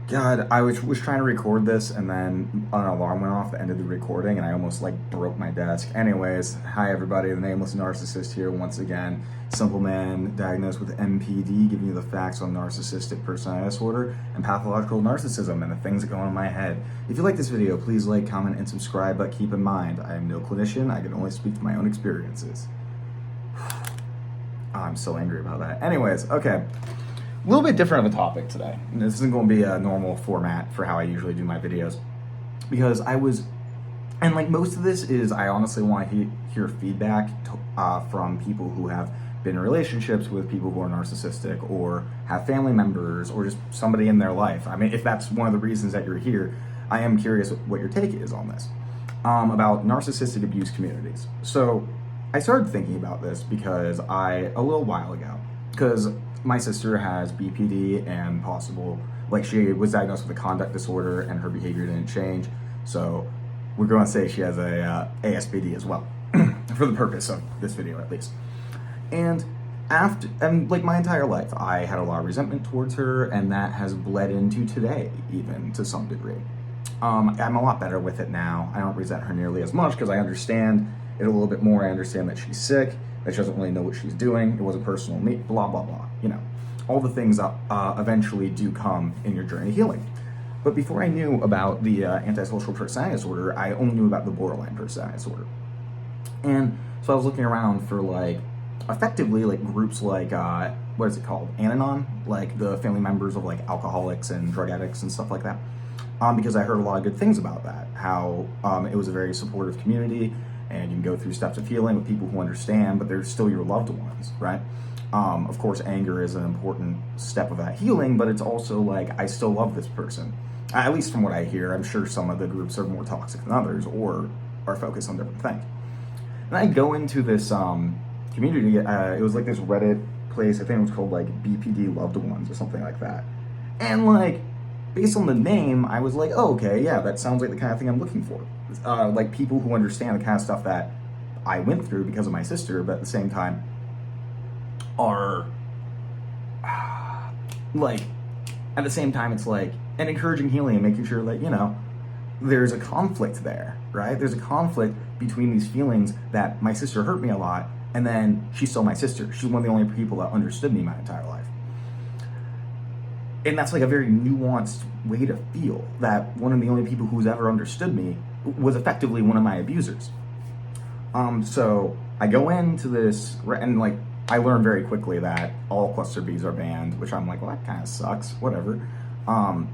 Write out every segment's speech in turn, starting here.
God, I was trying to record this and then an alarm went off that ended the recording and I almost like broke my desk. Anyways, hi everybody, the Nameless Narcissist here once again. Simple man diagnosed with MPD, giving you the facts on narcissistic personality disorder and pathological narcissism and the things that go on in my head. If you like this video, please like, comment, and subscribe, but keep in mind, I am no clinician, I can only speak to my own experiences. I'm so angry about that. Anyways, okay. A little bit different of a topic today. This isn't going to be a normal format for how I usually do my videos because and like most of this is I honestly want to hear feedback from people who have been in relationships with people who are narcissistic or have family members or just somebody in their life. I mean, if that's one of the reasons that you're here, I am curious what your take is on this, about narcissistic abuse communities. So I started thinking about this because a little while ago, because my sister has BPD and she was diagnosed with a conduct disorder and her behavior didn't change. So we're going to say she has a ASPD as well, for the purpose of this video at least. And like my entire life, I had a lot of resentment towards her, and that has bled into today, even to some degree. I'm a lot better with it now. I don't resent her nearly as much because I understand it a little bit more. I understand that she's sick, that she doesn't really know what she's doing. It was a personal need, blah, blah, blah. You know, all the things that eventually do come in your journey of healing. But before I knew about the antisocial personality disorder, I only knew about the borderline personality disorder. And so I was looking around for effectively groups like, what is it called? Al-Anon, like the family members of alcoholics and drug addicts and stuff like that. Because I heard a lot of good things about that, how it was a very supportive community, and you can go through steps of healing with people who understand, but they're still your loved ones, right? Of course, anger is an important step of that healing, but it's also I still love this person. At least from what I hear. I'm sure some of the groups are more toxic than others or are focused on different things. And I go into this community, it was this Reddit place, I think it was called BPD Loved Ones or something like that. And based on the name, I was oh, okay, yeah, that sounds like the kind of thing I'm looking for. People who understand the kind of stuff that I went through because of my sister, but at the same time are, at the same time, it's an encouraging healing and making sure that, there's a conflict there, right? There's a conflict between these feelings that my sister hurt me a lot, and then she's still my sister. She's one of the only people that understood me my entire life. And that's a very nuanced way to feel, that one of the only people who's ever understood me was effectively one of my abusers. So I go into this, and I learned very quickly that all cluster Bs are banned, which I'm well, that kind of sucks, whatever. I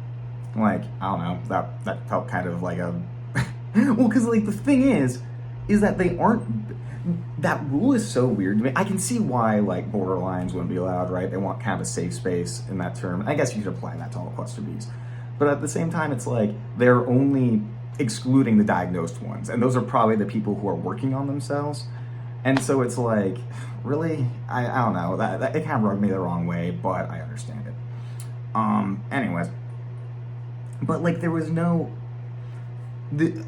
don't know, that felt kind of a, well, because the thing is that they aren't, that rule is so weird to me. I can see why borderlines wouldn't be allowed, right? They want kind of a safe space in that term. I guess you could apply that to all cluster Bs. But at the same time, it's they're only excluding the diagnosed ones. And those are probably the people who are working on themselves. And so it's really, I don't know, that it kind of rubbed me the wrong way, but I understand it. Anyways. But there was no,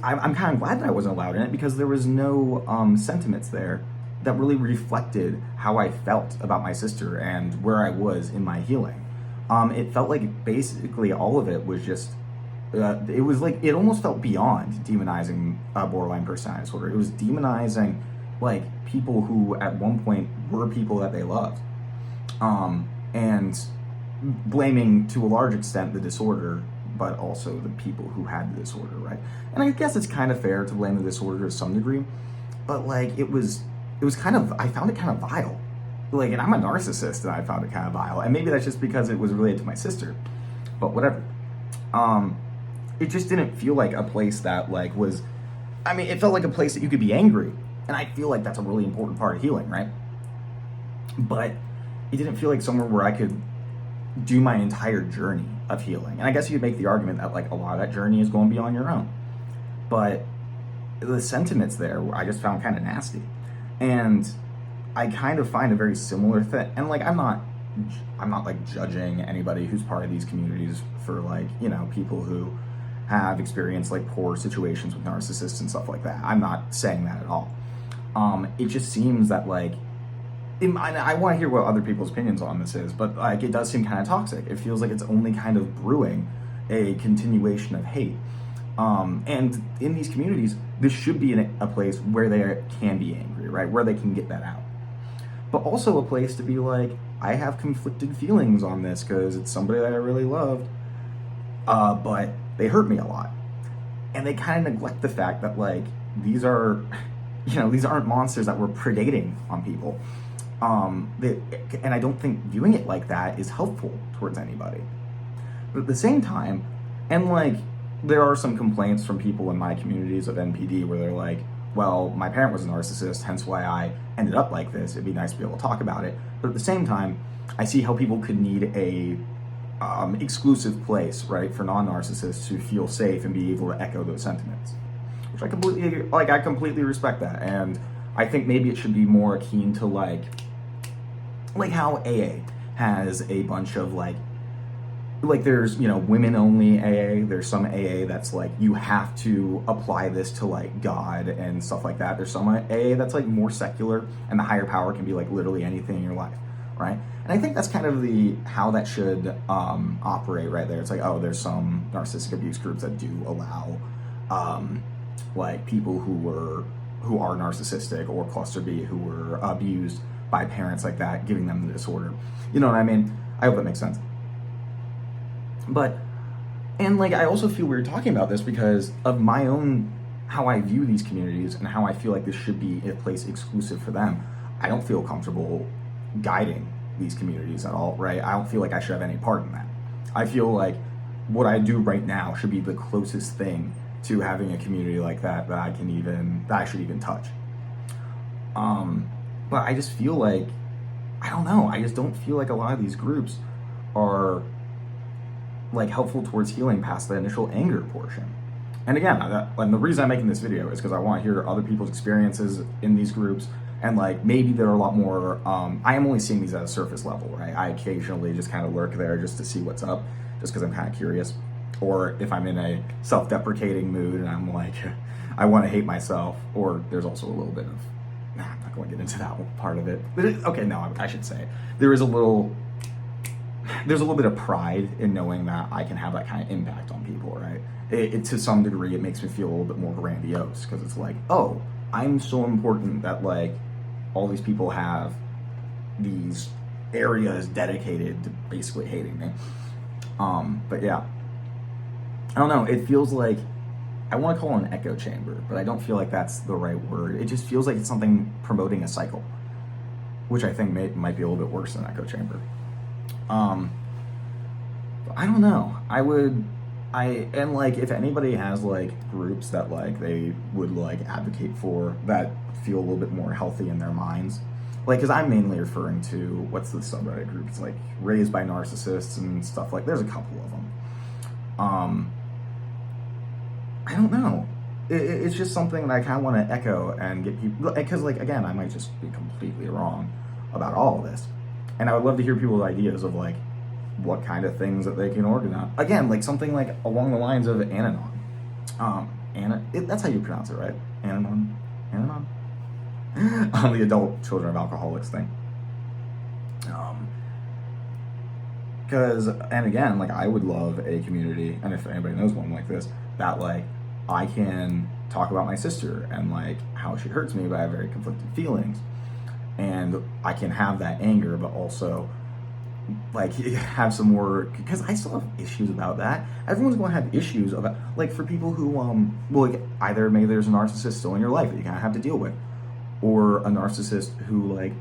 I'm kind of glad that I wasn't allowed in it because there was no sentiments there that really reflected how I felt about my sister and where I was in my healing. It felt basically all of it was just, it was it almost felt beyond demonizing borderline personality disorder. It was demonizing people who at one point were people that they loved, and blaming to a large extent the disorder, but also the people who had the disorder, right? And I guess it's kind of fair to blame the disorder to some degree, but it was kind of, I found it kind of vile. And I'm a narcissist and I found it kind of vile. And maybe that's just because it was related to my sister, but whatever. It just didn't feel like a place that was, I mean, it felt like a place that you could be angry. And I feel that's a really important part of healing, right? But it didn't feel like somewhere where I could do my entire journey of healing. And I guess you could make the argument that a lot of that journey is going beyond your own. But the sentiments there, I just found kind of nasty. And I kind of find a very similar thing. And I'm not judging anybody who's part of these communities for people who have experienced poor situations with narcissists and stuff like that. I'm not saying that at all. It just seems that I want to hear what other people's opinions on this is, but it does seem kind of toxic. It feels like it's only kind of brewing a continuation of hate. And in these communities, this should be a place where they can be angry, right? Where they can get that out. But also a place to be like, I have conflicted feelings on this because it's somebody that I really loved, but they hurt me a lot. And they kind of neglect the fact that, like, these are, these aren't monsters that were predating on people. And I don't think viewing it like that is helpful towards anybody. But at the same time, and like, there are some complaints from people in my communities of NPD where they're like, well, my parent was a narcissist, hence why I ended up like this. It'd be nice to be able to talk about it. But at the same time, I see how people could need a exclusive place, right, for non-narcissists to feel safe and be able to echo those sentiments, which I completely respect that. And I think maybe it should be more akin to like how AA has a bunch of like there's, women only AA. There's some AA that's like, you have to apply this to like God and stuff like that. There's some AA that's like more secular, and the higher power can be like literally anything in your life, right? And I think that's kind of how that should operate right there. It's like, oh, there's some narcissistic abuse groups that do allow like people who are narcissistic or cluster B who were abused by parents like that, giving them the disorder. You know what I mean? I hope that makes sense. But, and like, I also feel weird talking about this because of my own, how I view these communities and how I feel like this should be a place exclusive for them. I don't feel comfortable guiding these communities at all, right? I don't feel like I should have any part in that. I feel like what I do right now should be the closest thing to having a community like that I should even touch. But I just feel like, I don't know, I just don't feel like a lot of these groups are like helpful towards healing past the initial anger portion. And again, and the reason I'm making this video is because I want to hear other people's experiences in these groups, and like maybe there are a lot more. I am only seeing these at a surface level, right? I occasionally just kind of lurk there just to see what's up, just because I'm kind of curious, or if I'm in a self-deprecating mood and I'm like, I want to hate myself, or there's also a little bit of, I'm not going to get into that part of it. But okay, no, I should say there's a little bit of pride in knowing that I can have that kind of impact on people, right? It to some degree, it makes me feel a little bit more grandiose because it's like, oh, I'm so important that like all these people have these areas dedicated to basically hating me. But yeah, I don't know. It feels like, I want to call it an echo chamber, but I don't feel like that's the right word. It just feels like it's something promoting a cycle, which I think might be a little bit worse than echo chamber. I don't know. And like, if anybody has like groups that like they would like advocate for that feel a little bit more healthy in their minds, like, because I'm mainly referring to, what's the subreddit group? It's like Raised by Narcissists and stuff like, there's a couple of them. I don't know. It's just something that I kind of want to echo and get people, because like, again, I might just be completely wrong about all of this. And I would love to hear people's ideas of like what kind of things that they can organize. Again, like something like along the lines of Ananon. That's how you pronounce it, right? Ananon? The adult children of alcoholics thing. Because, and again, like I would love a community, and if anybody knows one like this, that like I can talk about my sister and like how she hurts me, but I have very conflicted feelings. And I can have that anger, but also like have some more, because I still have issues about that. Everyone's going to have issues about, like, for people who well, like, either maybe there's a narcissist still in your life that you kind of have to deal with, or a narcissist who like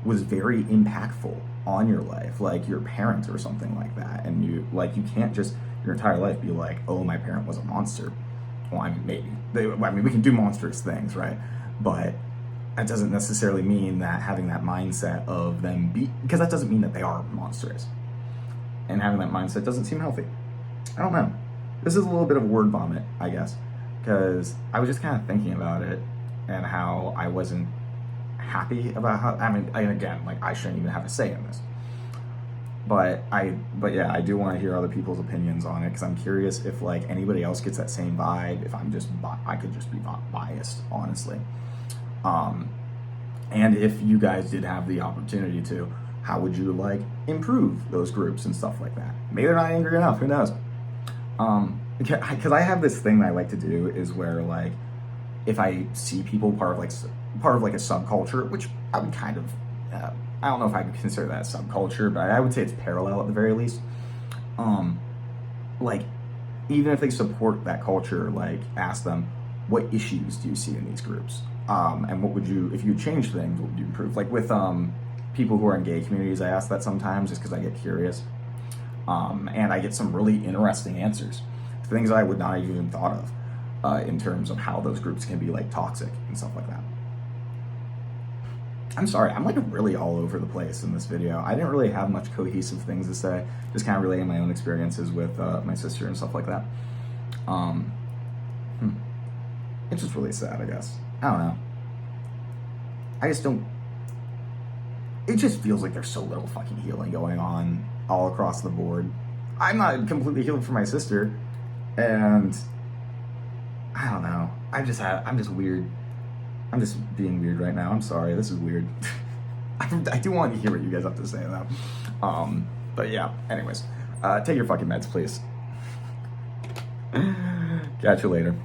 was very impactful on your life, like your parents or something like that, and you can't just your entire life be like, oh, my parent was a monster. Well, I mean, maybe we can do monstrous things, right? But that doesn't necessarily mean that having that mindset of them because that doesn't mean that they are monstrous. And having that mindset doesn't seem healthy. I don't know. This is a little bit of word vomit, I guess, because I was just kind of thinking about it and how I wasn't happy about how, again, like I shouldn't even have a say in this. But yeah, I do want to hear other people's opinions on it, because I'm curious if like anybody else gets that same vibe, if I could just be biased, honestly. And if you guys did have the opportunity to, how would you like improve those groups and stuff like that? Maybe they're not angry enough, who knows? Because I have this thing that I like to do is where, like, if I see people part of like a subculture, which I would kind of, I don't know if I could consider that a subculture, but I would say it's parallel at the very least. Like, even if they support that culture, like, ask them, what issues do you see in these groups? And what would you, if you change things, what would you improve? Like with people who are in gay communities, I ask that sometimes just because I get curious. And I get some really interesting answers, things I would not have even thought of in terms of how those groups can be like toxic and stuff like that. I'm sorry, I'm like really all over the place in this video. I didn't really have much cohesive things to say, just kind of relating my own experiences with my sister and stuff like that. It's just really sad, I guess. I don't know. I just don't... It just feels like there's so little fucking healing going on all across the board. I'm not completely healed for my sister, and I don't know. I'm just weird. I'm just being weird right now. I'm sorry. This is weird. I do want to hear what you guys have to say, though. But yeah, anyways. Take your fucking meds, please. Catch you later.